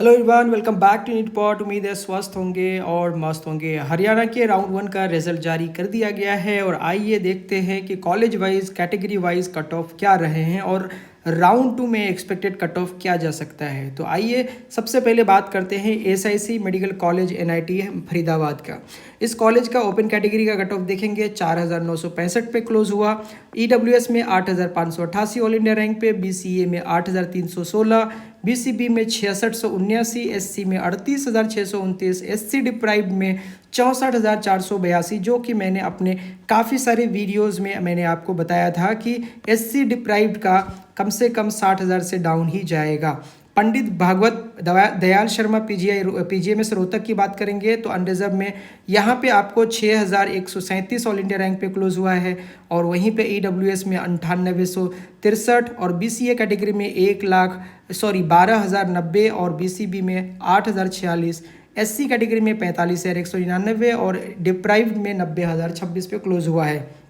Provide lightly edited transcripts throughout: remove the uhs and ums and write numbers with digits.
Hello everyone, welcome back to neat pot. उम्मीद है स्वस्थ होंगे और मस्त होंगे। हरियाणा के राउंड वन का रिजल्ट जारी कर दिया गया है और आइए देखते हैं कि college wise category wise cut off क्या रहे हैं और राउंड टू में एक्सपेक्टेड कट ऑफ क्या जा सकता है। तो आइए सबसे पहले बात करते हैं SIC medical college NIT Faridabad का। इस कॉलेज का ओपन कैटेगरी का कट ऑफ देखेंगे 4965 पे क्लोज हुआ। ईडब्ल्यूएस में 8588 ऑल इंडिया रैंक पे, बीसीए में 8316, बीसीबी में 6679, एससी में 38629, एससी डिप्राइव्ड में 64,482, जो कि मैंने अपने काफ़ी सारे वीडियोस में मैंने आपको बताया था कि एससी डिप्राइव्ड का कम से कम 60,000 से डाउन ही जाएगा। पंडित भागवत दयाल शर्मा पीजीआईएमएस रोहतक की बात करेंगे तो अनरिजर्व में यहाँ पे आपको 6137 ऑल इंडिया रैंक पे क्लोज हुआ है और वहीं पे ईडब्ल्यूएस में 9863 और बीसीए कैटेगरी में 12,090 और बीसीबी में 8,046, एससी कैटेगरी में 45,199 और डिप्राइव्ड में 90,026 पे क्लोज हुआ है।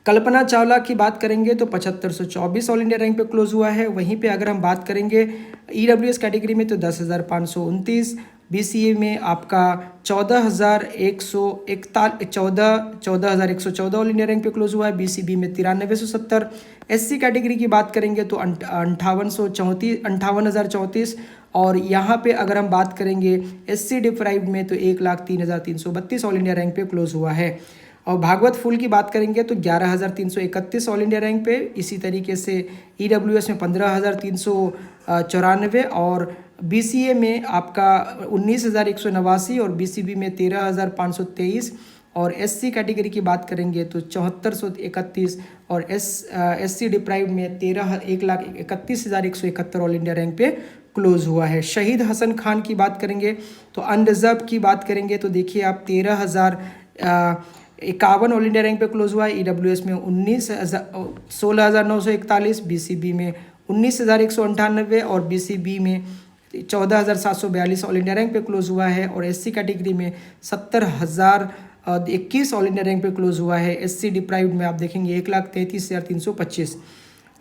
कल्पना चावला की बात करेंगे तो 7524 ऑल इंडिया रैंक पे क्लोज हुआ है। वहीं पे अगर हम बात करेंगे ईडब्ल्यूएस कैटेगरी में तो 10,529, बीसीए में आपका 14,114 ऑल इंडिया रैंक पे क्लोज हुआ है, बीसीबी में 9370। एससी कैटेगरी की बात करेंगे तो 58,034 और यहाँ पे अगर हम बात करेंगे एससी डिप्राइव्ड में तो 1,03,332 ऑल इंडिया रैंक पे क्लोज हुआ है। और भागवत फुल की बात करेंगे तो 11,331 ऑल इंडिया रैंक पे। इसी तरीके से ईडब्ल्यूएस में 15,394 और बीसीए में आपका 19,189 और बीसीबी में 13,523 और एससी कैटेगरी की बात करेंगे तो 7431 और एससी डिप्राइव्ड में 1,31,171 ऑल इंडिया रैंक पे क्लोज हुआ है। शहीद हसन खान की बात करेंगे तो अनरिजर्व की बात करेंगे तो देखिए आप 13,051 ऑल इंडिया रैंक पे क्लोज हुआ है। ईडब्ल्यूएस में 16,941, बीसीबी में 19,198 और बीसीबी में 14,742 ऑल इंडिया रैंक पे क्लोज हुआ है और एससी कैटेगरी में 70,021 ऑल इंडिया रैंक पे क्लोज हुआ है। एससी डिप्राइव्ड में आप देखेंगे 1,33,325।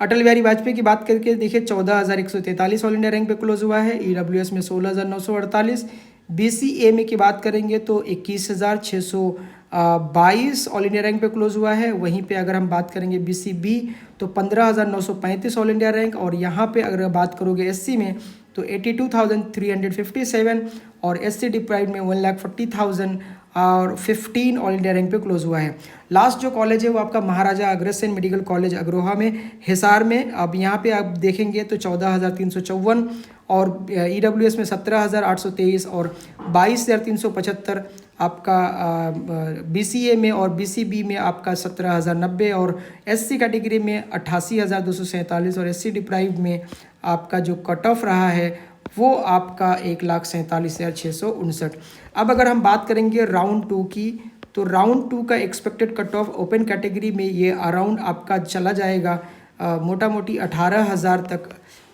अटल बिहारी वाजपेयी की बात करके देखिए 14,143 ऑल इंडिया रैंक पे क्लोज हुआ है। ईडब्ल्यूएस में 16,948, बीसीए में की बात करेंगे तो 21,622 ऑल इंडिया रैंक पे क्लोज हुआ है। वहीं पे अगर हम बात करेंगे बीसीबी तो 15,935 ऑल इंडिया रैंक और यहाँ पे अगर बात करोगे एससी में तो 82,357 और एससी डिप्राइव्ड में 1,40,000 और 15 ऑल इंडिया रैंक पे क्लोज हुआ है। लास्ट जो कॉलेज है वो आपका महाराजा अग्रसेन मेडिकल कॉलेज अग्रोहा में हिसार में। अब यहाँ पे आप देखेंगे तो 14,354 और ईडब्ल्यूएस में 17,823 और 22,375 आपका बीसीए में और बीसीबी में आपका 17,090 और एससी कैटेगरी में 88,247 और एससी डिप्राइव्ड में आपका जो कट ऑफ रहा है वो आपका 1,47,659। अब अगर हम बात करेंगे राउंड टू की तो राउंड टू का expected cut off open category में ये अराउंड आपका चला जाएगा मोटा मोटी 18,000 तक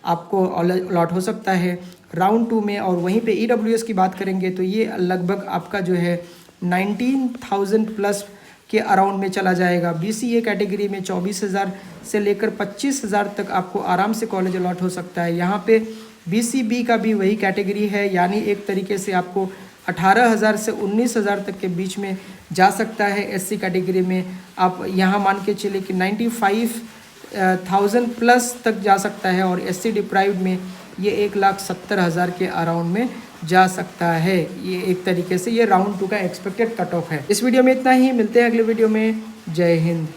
आपको अलॉट हो सकता है राउंड टू में। और वहीं पे ईडब्ल्यूएस की बात करेंगे तो ये लगभग आपका जो है 19,000 प्लस के अराउंड में चला जाएगा। बीसीए कैटेगरी में 24,000 से लेकर 25,000 तक आपको आराम से कॉलेज अलॉट हो सकता है। यहाँ पे बीसीबी का भी वही कैटेगरी है, यानी एक तरीके से आपको 18,000 से 19,000 तक के बीच में जा सकता है। एससी कैटेगरी में आप यहाँ मान के चले कि 95,000 प्लस तक जा सकता है और एससी डिप्राइव्ड में ये 1,70,000 के अराउंड में जा सकता है। ये एक तरीके से ये राउंड टू का एक्सपेक्टेड कट ऑफ है। इस वीडियो में इतना ही, मिलते हैं अगले वीडियो में। जय हिंद।